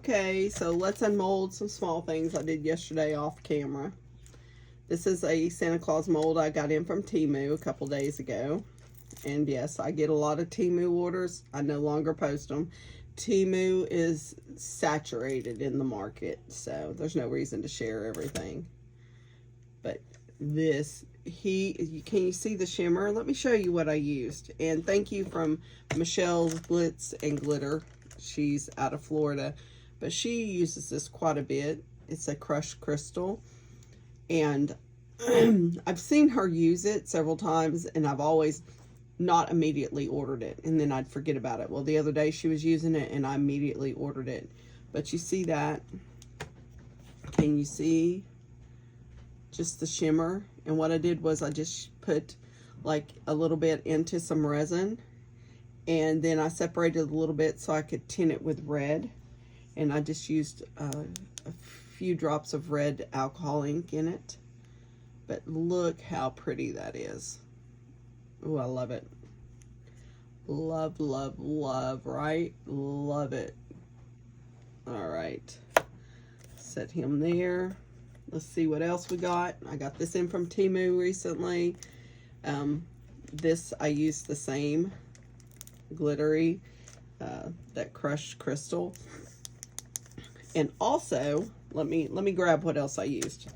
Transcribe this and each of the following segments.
Okay, so let's unmold some small things I did yesterday off camera. This is a Santa Claus mold I got in from Temu a couple days ago. And yes, I get a lot of Temu orders. I no longer post them. Temu is saturated in the market, so there's no reason to share everything. But this, can you see the shimmer? Let me show you what I used. And thank you from Michelle's Glitz and Glitter. She's out of Florida, but she uses this quite a bit. It's a crushed crystal, and I've seen her use it several times, and I've always not immediately ordered it, and then I'd forget about it. Well, the other day she was using it, and I immediately ordered it. But you see that? Can you see just the shimmer? And what I did was I just put like a little bit into some resin, and then I separated a little bit so I could tint it with red. And I just used a few drops of red alcohol ink in it. But look how pretty that is. Oh, I love it. Love, love, love, right? Love it. All right. Set him there. Let's see what else we got. I got this in from Temu recently. This, I used the same glittery, that crushed crystal. And also, let me grab what else I used.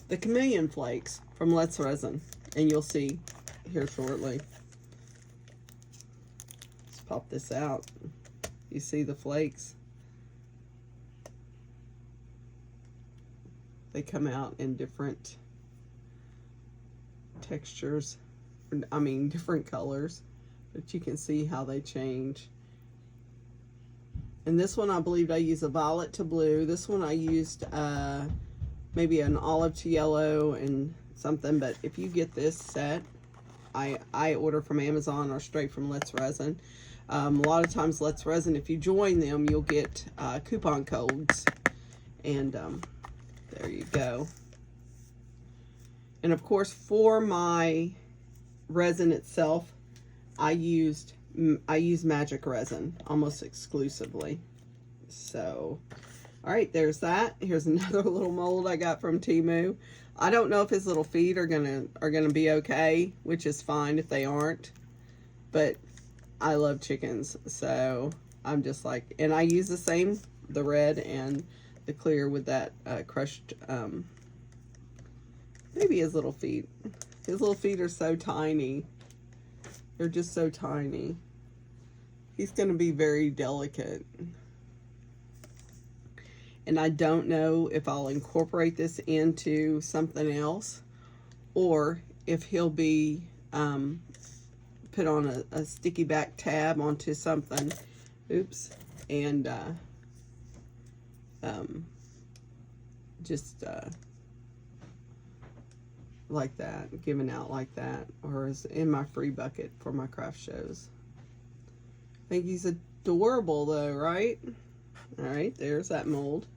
The Chameleon flakes from Let's Resin, and you'll see here shortly. Let's pop this out. You see the flakes? They come out in different textures, I mean different colors, but you can see how they change. And this one, I believe I used a violet to blue. This one I used maybe an olive to yellow and something. But if you get this set, I order from Amazon or straight from Let's Resin. A lot of times Let's Resin, if you join them, you'll get coupon codes. And there you go. And of course, for my resin itself, I use magic resin almost exclusively. So, all right, there's that. Here's another little mold I got from Temu. I don't know if his little feet are gonna be okay, which is fine if they aren't. But I love chickens, so I'm just like, and I use the same, the red and the clear with that crushed. Maybe his little feet. His little feet are so tiny. They're just so tiny. He's going to be very delicate. And I don't know if I'll incorporate this into something else, or if he'll be put on a sticky back tab onto something. Oops. And just like that, given out like that, or is in my free bucket for my craft shows. I think he's adorable though, right? All right, there's that mold.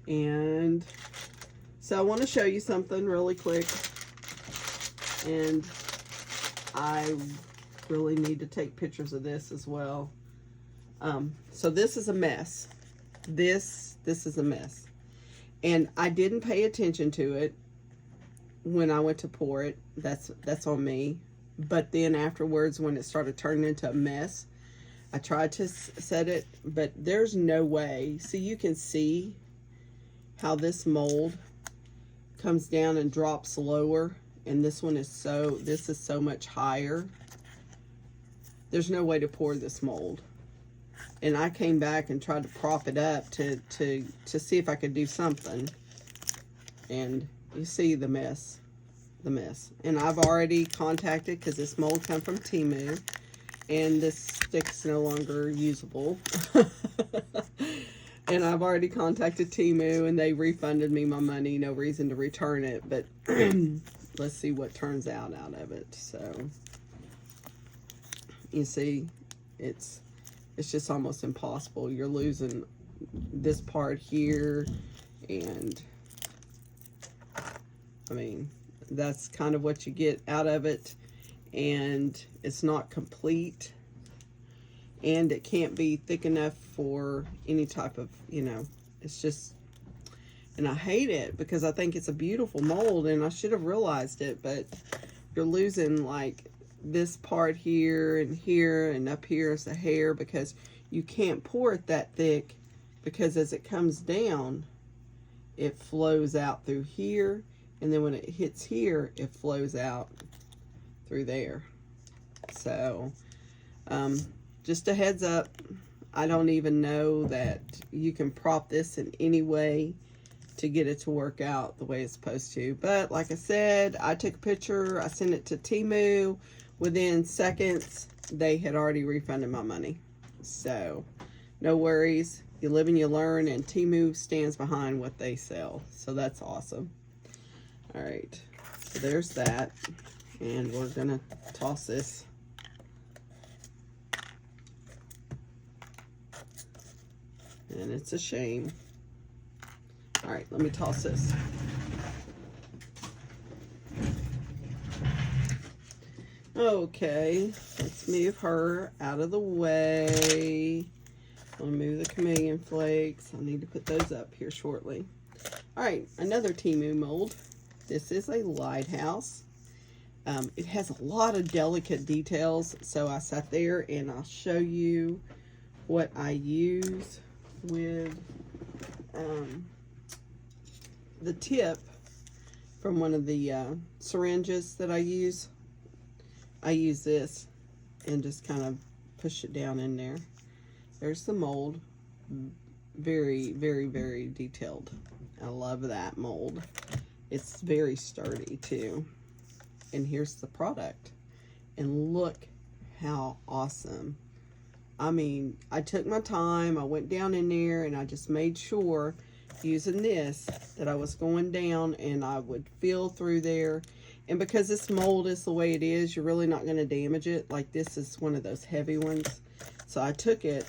And so I want to show you something really quick, and I really need to take pictures of this as well. So this is a mess. This is a mess. And I didn't pay attention to it when I went to pour it. That's on me. But then afterwards, when it started turning into a mess, I tried to set it, but there's no way. See, you can see how this mold comes down and drops lower, and this is so much higher. There's no way to pour this mold. And I came back and tried to prop it up to see if I could do something. And you see the mess. And I've already contacted, because this mold come from Temu, and this stick's no longer usable. And I've already contacted Temu, and they refunded me my money. No reason to return it, but let's see what turns out of it. So you see, it's just almost impossible. You're losing this part here, and I mean, that's kind of what you get out of it, and it's not complete, and it can't be thick enough for any type of, you know, it's just, and I hate it because I think it's a beautiful mold and I should have realized it, but you're losing like this part here and up here is the hair because you can't pour it that thick, because as it comes down it flows out through here, and then when it hits here it flows out through there. So just a heads up, I don't even know that you can prop this in any way to get it to work out the way it's supposed to. But like I said, I took a picture, I sent it to Temu. Within seconds, they had already refunded my money. So no worries. You live and you learn, and Temu stands behind what they sell. So that's awesome. All right, so there's that. And we're gonna toss this. And it's a shame. All right, let me toss this. Okay, let's move her out of the way. I'll move the Chameleon flakes. I need to put those up here shortly. All right, another Temu mold. This is a Lighthouse. It has a lot of delicate details, so I sat there and I'll show you what I use with the tip from one of the syringes that I use. I use this and just kind of push it down in there. There's the mold. Very, very, very detailed. I love that mold. It's very sturdy too. And here's the product. And look how awesome. I mean, I took my time. I went down in there and I just made sure, using this, that I was going down and I would feel through there. And because this mold is the way it is, you're really not going to damage it. Like, this is one of those heavy ones. So I took it,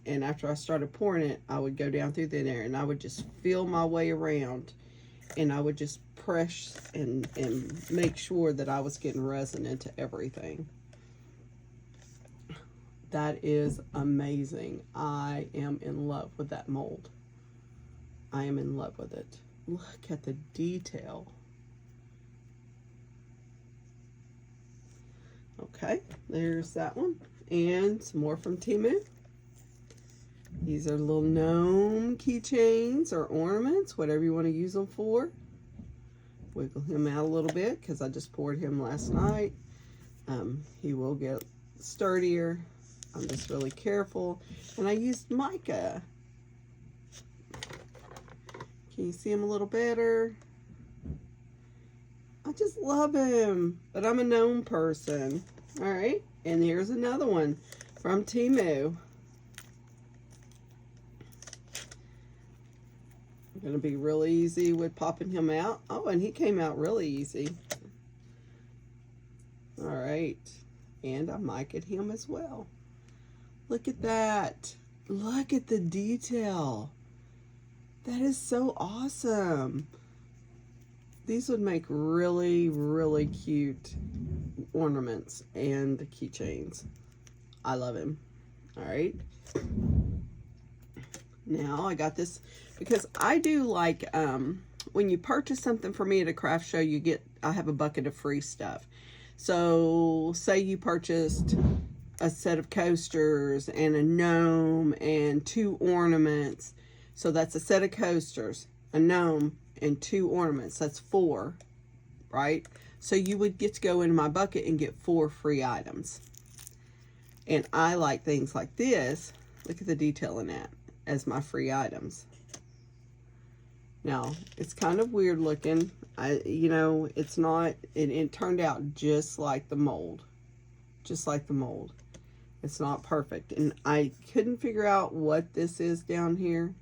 and after I started pouring it, I would go down through there and I would just feel my way around, and I would just press and make sure that I was getting resin into everything. That is amazing. I am in love with that mold. I am in love with it. Look at the detail. Okay, there's that one. And some more from Temu. These are little gnome keychains or ornaments, whatever you want to use them for. Wiggle him out a little bit because I just poured him last night. He will get sturdier. I'm just really careful. And I used Micah. Can you see him a little better? I just love him, but I'm a gnome person. All right, and here's another one from Temu. I'm gonna be really easy with popping him out. Oh, and he came out really easy. All right, and I mic'd him as well. Look at that. Look at the detail. That is so awesome. These would make really, really cute ornaments and keychains. I love him. All right. Now I got this because I do like, when you purchase something for me at a craft show, you get, I have a bucket of free stuff. So say you purchased a set of coasters and a gnome and 2 ornaments. So that's a set of coasters, a gnome, and 2 ornaments. That's 4, right? So you would get to go in my bucket and get 4 free items. And I like things like this. Look at the detail in that as my free items. Now, it's kind of weird looking. You know, it's not, it turned out just like the mold. Just like the mold. It's not perfect. And I couldn't figure out what this is down here.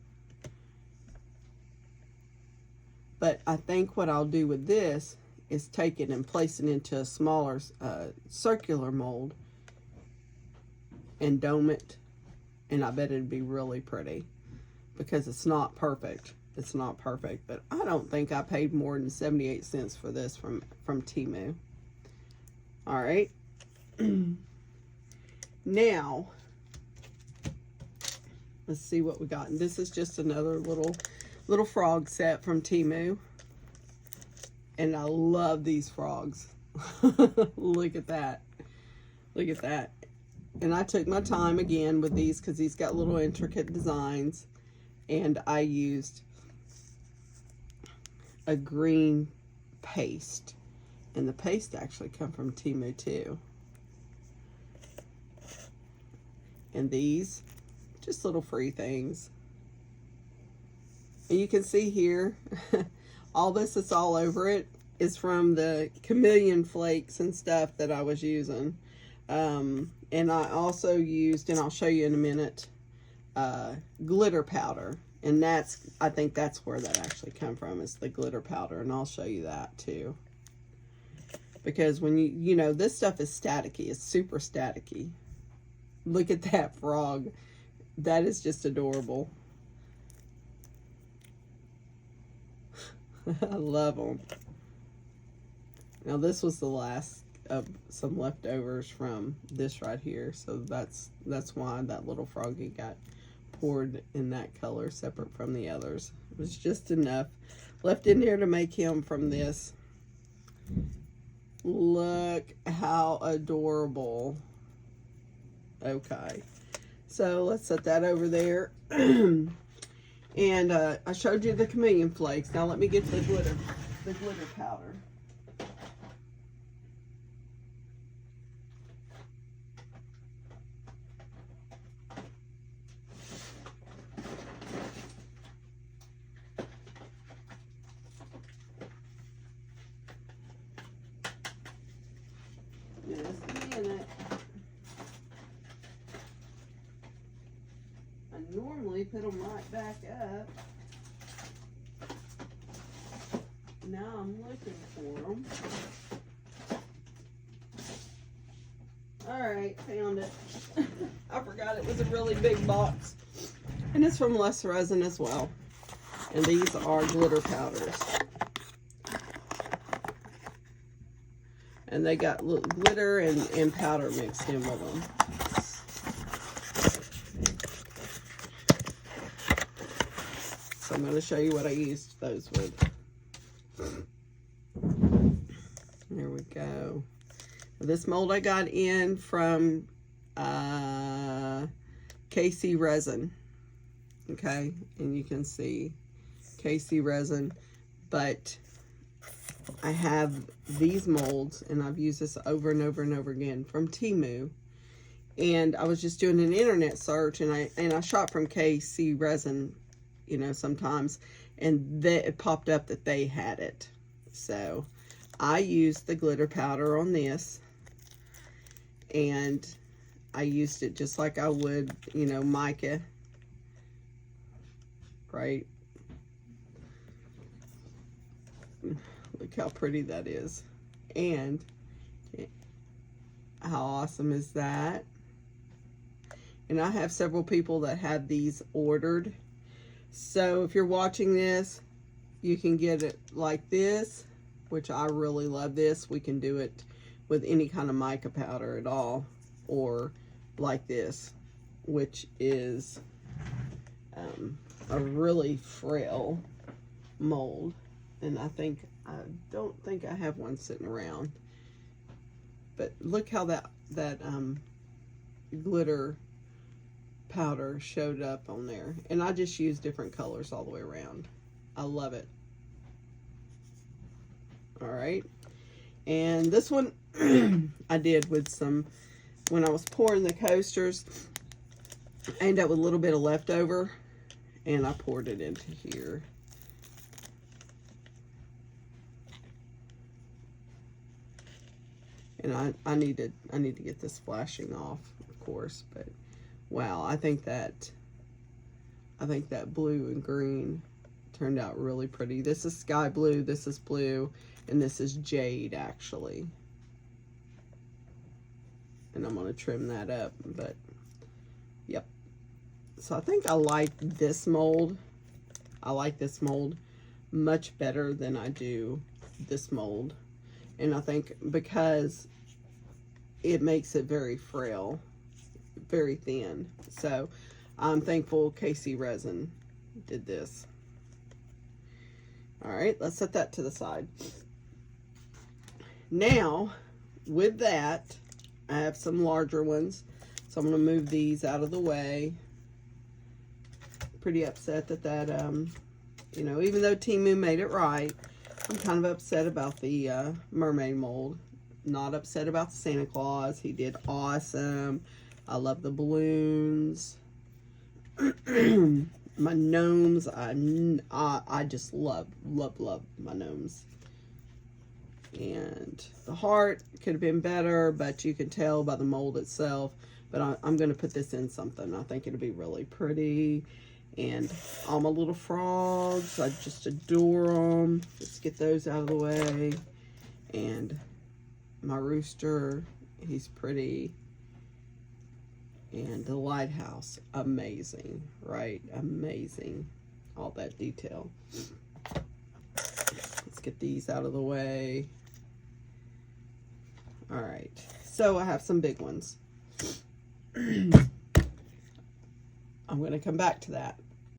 But I think what I'll do with this is take it and place it into a smaller circular mold and dome it. And I bet it'd be really pretty because it's not perfect. It's not perfect, but I don't think I paid more than 78 cents for this from Temu. All right. Now, let's see what we got. And this is just another little frog set from Temu. And I love these frogs. Look at that. Look at that. And I took my time again with these because these got little intricate designs. And I used a green paste. And the paste actually come from Temu too. And these, just little free things. And you can see here, all this that's all over it is from the Chameleon flakes and stuff that I was using. And I also used, and I'll show you in a minute, glitter powder. And I think that's where that actually come from, is the glitter powder. And I'll show you that too. Because when you know, this stuff is staticky. It's super staticky. Look at that frog. That is just adorable. I love them. Now this was the last of some leftovers from this right here. So that's why that little froggy got poured in that color separate from the others. It was just enough left in there to make him from this. Look how adorable. Okay, so let's set that over there. And I showed you the Chameleon flakes. Now let me get the glitter powder. Just a minute. I normally put them right back up. Now I'm looking for them. Alright, found it. I forgot it was a really big box. And it's from Less Resin as well. And these are glitter powders. And they got glitter and powder mixed in with them. So I'm going to show you what I used those with. There we go. This mold I got in from KC Resin. Okay, and you can see KC Resin, but I have these molds, and I've used this over and over and over again from Temu. And I was just doing an internet search, and I shop from KC Resin, you know, sometimes, and it popped up that they had it. So I used the glitter powder on this, and I used it just like I would, you know, Micah, right? Look how pretty that is. And how awesome is that? And I have several people that have these ordered. So if you're watching this, you can get it like this, which I really love this. We can do it with any kind of mica powder at all, or like this, which is a really frail mold. And I don't think I have one sitting around. But look how that glitter powder showed up on there. And I just use different colors all the way around. I love it. Alright. And this one I did with some, when I was pouring the coasters, I ended up with a little bit of leftover, and I poured it into here. And I need to get this flashing off, of course, but wow, I think that blue and green turned out really pretty. This is sky blue, this is blue, and this is jade actually. And I'm going to trim that up, but yep. So I think I like this mold. I like this mold much better than I do this mold. And I think because it makes it very frail, very thin. So I'm thankful KC Resin did this. All right, let's set that to the side. Now, with that, I have some larger ones. So I'm going to move these out of the way. Pretty upset that you know, even though Temu made it right, I'm kind of upset about the mermaid mold. Not upset about the Santa Claus. He did awesome. I love the balloons. My gnomes, I just love my gnomes. And the heart could have been better, but you can tell by the mold itself. But I'm going to put this in something. I think it'll be really pretty. And all my little frogs, I just adore them. Let's get those out of the way. And my rooster, he's pretty. And the lighthouse, amazing, right? Amazing. All that detail. Let's get these out of the way. All right, so I have some big ones. I'm going to come back to that.